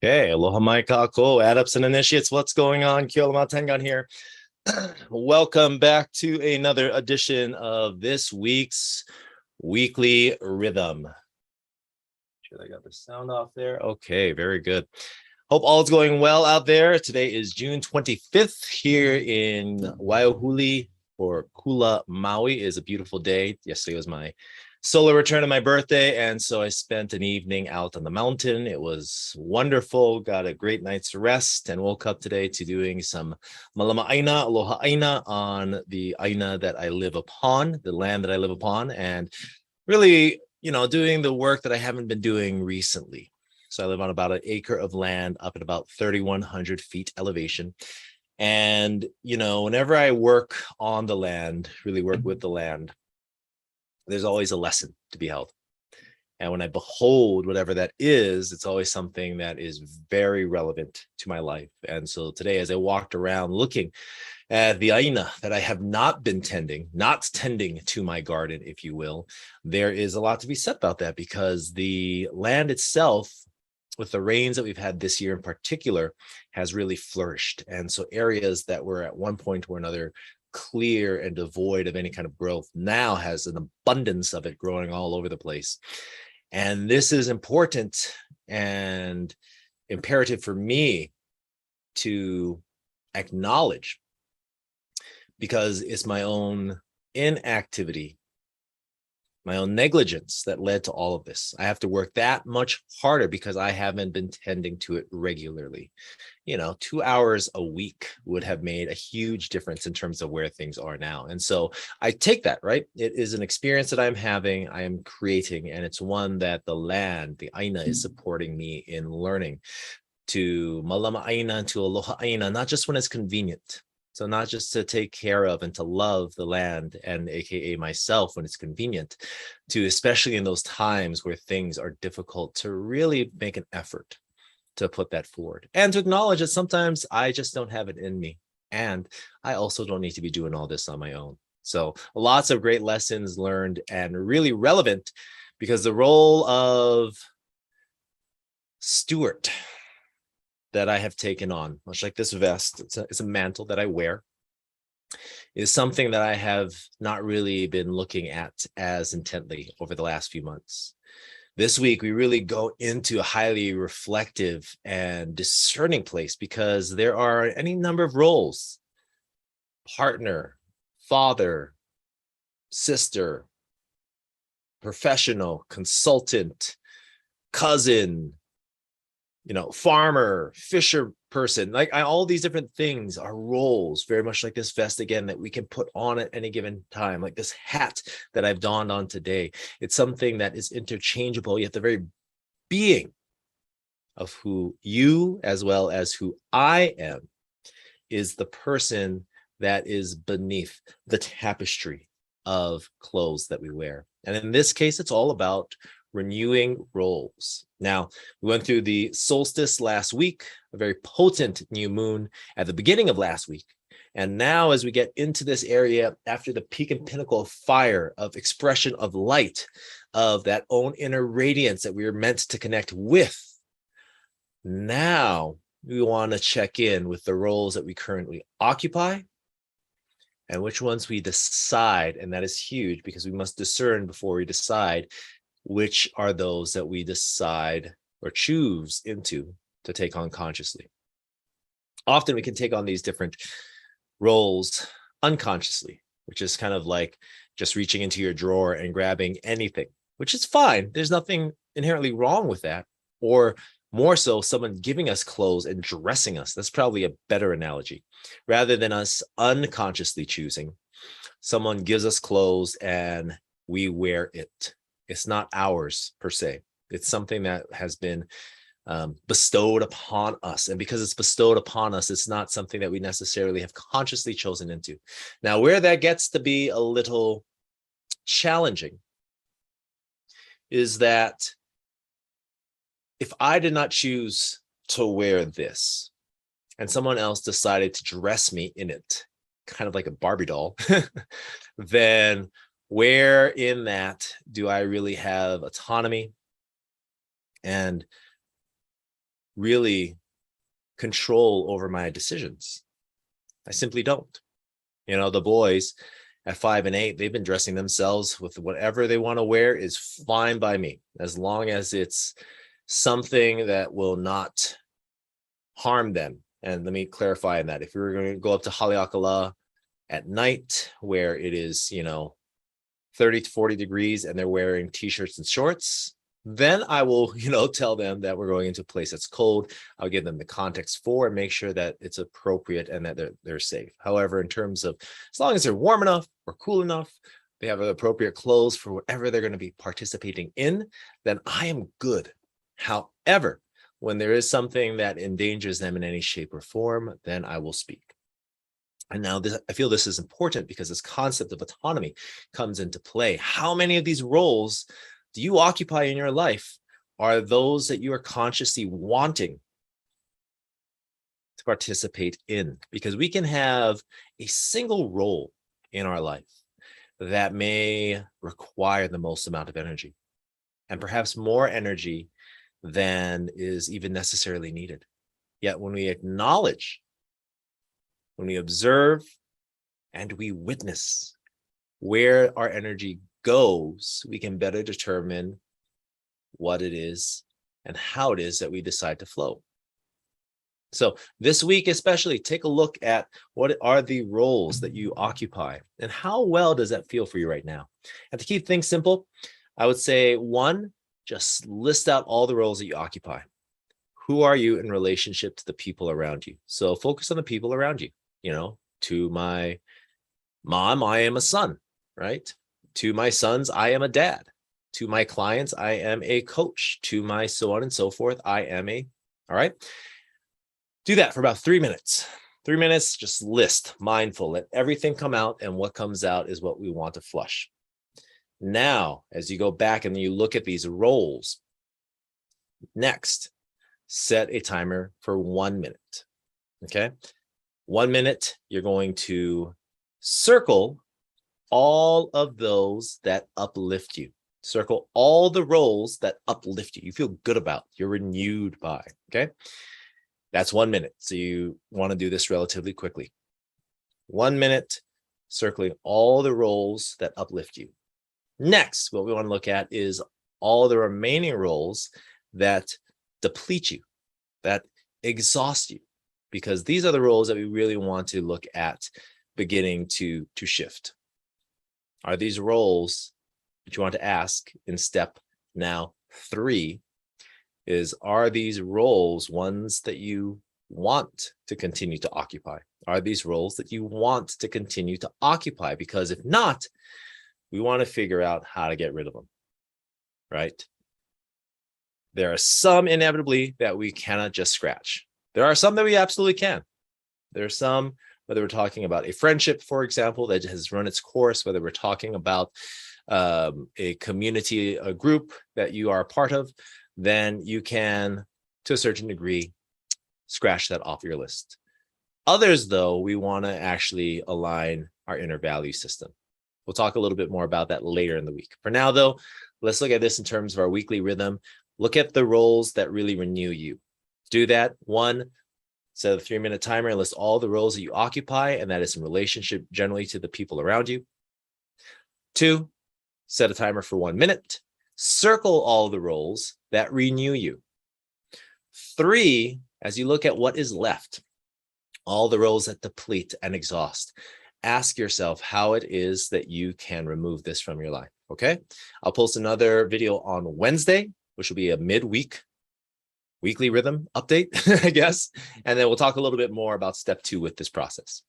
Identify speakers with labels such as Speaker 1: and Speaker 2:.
Speaker 1: Hey, aloha mai kako, adepts and initiates. What's going on? Kia ora Tengan here. Welcome back to another edition of this week's weekly rhythm. Should I got the sound off there? Okay, very good. Hope all is going well out there. Today is June 25th here in Waiahuli or Kula, Maui. It is a beautiful day. Yesterday was my solar return of my birthday, and so I spent an evening out on the mountain. It was wonderful. Got a great night's rest and woke up today to doing some malama aina, aloha aina on the aina that I live upon, the land that I live upon, and really, doing the work that I haven't been doing recently. So I live on about an acre of land up at about 3,100 feet elevation. And, whenever I work on the land, really work with the land, there's always a lesson to be held. And when I behold whatever that is, it's always something that is very relevant to my life. And so today, as I walked around looking at the aina that I have not been tending, not tending to my garden, if you will, there is a lot to be said about that because the land itself, with the rains that we've had this year in particular, has really flourished. And so areas that were at one point or another clear and devoid of any kind of growth now has an abundance of it growing all over the place. And this is important and imperative for me to acknowledge because it's my own inactivity, my own negligence that led to all of this. I have to work that much harder because I haven't been tending to it regularly. 2 hours a week would have made a huge difference in terms of where things are now. And so I take that, right? It is an experience that I'm having, I am creating, and it's one that the land, the aina, is supporting me in learning to malama aina, to aloha aina, not just when it's convenient. So not just to take care of and to love the land and AKA myself when it's convenient, to especially in those times where things are difficult, to really make an effort to put that forward and to acknowledge that sometimes I just don't have it in me. And I also don't need to be doing all this on my own. So lots of great lessons learned and really relevant because the role of steward that I have taken on, much like this vest, it's a mantle that I wear, is something that I have not really been looking at as intently over the last few months. This week, we really go into a highly reflective and discerning place because there are any number of roles: partner, father, sister, professional, consultant, cousin, farmer, fisher person, like all these different things are roles, very much like this vest again, that we can put on at any given time, like this hat that I've donned on today. It's something that is interchangeable, yet the very being of who you as well as who I am is the person that is beneath the tapestry of clothes that we wear. And in this case, it's all about renewing roles. Now, we went through the solstice last week, a very potent new moon at the beginning of last week. And now, as we get into this area after the peak and pinnacle of fire, of expression of light, of that own inner radiance that we are meant to connect with, now we want to check in with the roles that we currently occupy and which ones we decide. And that is huge because we must discern before we decide which are those that we decide or choose into to take on consciously. Often we can take on these different roles unconsciously, which is kind of like just reaching into your drawer and grabbing anything, which is fine. There's nothing inherently wrong with that. Or more so, someone giving us clothes and dressing us. That's probably a better analogy. Rather than us unconsciously choosing, someone gives us clothes and we wear it. It's not ours per se. It's something that has been bestowed upon us. And because it's bestowed upon us, it's not something that we necessarily have consciously chosen into. Now, where that gets to be a little challenging is that if I did not choose to wear this and someone else decided to dress me in it, kind of like a Barbie doll, then where in that do I really have autonomy and really control over my decisions. I simply don't. You know, the boys at 5 and 8, they've been dressing themselves with whatever they want to wear is fine by me, as long as it's something that will not harm them. And let me clarify in that if we were going to go up to Haleakala at night where it is, 30 to 40 degrees and they're wearing t-shirts and shorts, then I will, tell them that we're going into a place that's cold. I'll give them the context for and make sure that it's appropriate and that they're safe. However, in terms of as long as they're warm enough or cool enough, they have appropriate clothes for whatever they're going to be participating in, then I am good. However, when there is something that endangers them in any shape or form, then I will speak. And now I feel this is important because this concept of autonomy comes into play. How many of these roles do you occupy in your life are those that you are consciously wanting to participate in? Because we can have a single role in our life that may require the most amount of energy, and perhaps more energy than is even necessarily needed. Yet when we acknowledge, when we observe, and we witness where our energy goes, we can better determine what it is and how it is that we decide to flow. So this week, especially, take a look at what are the roles that you occupy and how well does that feel for you right now? And to keep things simple, I would say 1, just list out all the roles that you occupy. Who are you in relationship to the people around you? So focus on the people around you. To my mom, I am a son, right? To my sons, I am a dad. To my clients, I am a coach. To my so on and so forth, I am all right? Do that for about 3 minutes. 3 minutes, just list, mindful, let everything come out, and what comes out is what we want to flush. Now, as you go back and you look at these roles, next, set a timer for 1 minute, okay? 1 minute, you're going to circle all of those that uplift you. Circle all the roles that uplift you. You feel good about, you're renewed by, okay? That's 1 minute. So you want to do this relatively quickly. 1 minute, circling all the roles that uplift you. Next, what we want to look at is all the remaining roles that deplete you, that exhaust you, because these are the roles that we really want to look at beginning to shift. Are these roles that you want to ask in step now 3 is, are these roles ones that you want to continue to occupy? Are these roles that you want to continue to occupy? Because if not, we want to figure out how to get rid of them, right? There are some inevitably that we cannot just scratch. There are some that we absolutely can. There are some, whether we're talking about a friendship, for example, that has run its course, whether we're talking about a community, a group that you are a part of, then you can, to a certain degree, scratch that off your list. Others, though, we want to actually align our inner value system. We'll talk a little bit more about that later in the week. For now, though, let's look at this in terms of our weekly rhythm. Look at the roles that really renew you. Do that. 1, set a 3-minute timer and list all the roles that you occupy, and that is in relationship generally to the people around you. 2, set a timer for 1 minute. Circle all the roles that renew you. 3, as you look at what is left, all the roles that deplete and exhaust, ask yourself how it is that you can remove this from your life, okay? I'll post another video on Wednesday, which will be a midweek weekly rhythm update, I guess. And then we'll talk a little bit more about step 2 with this process.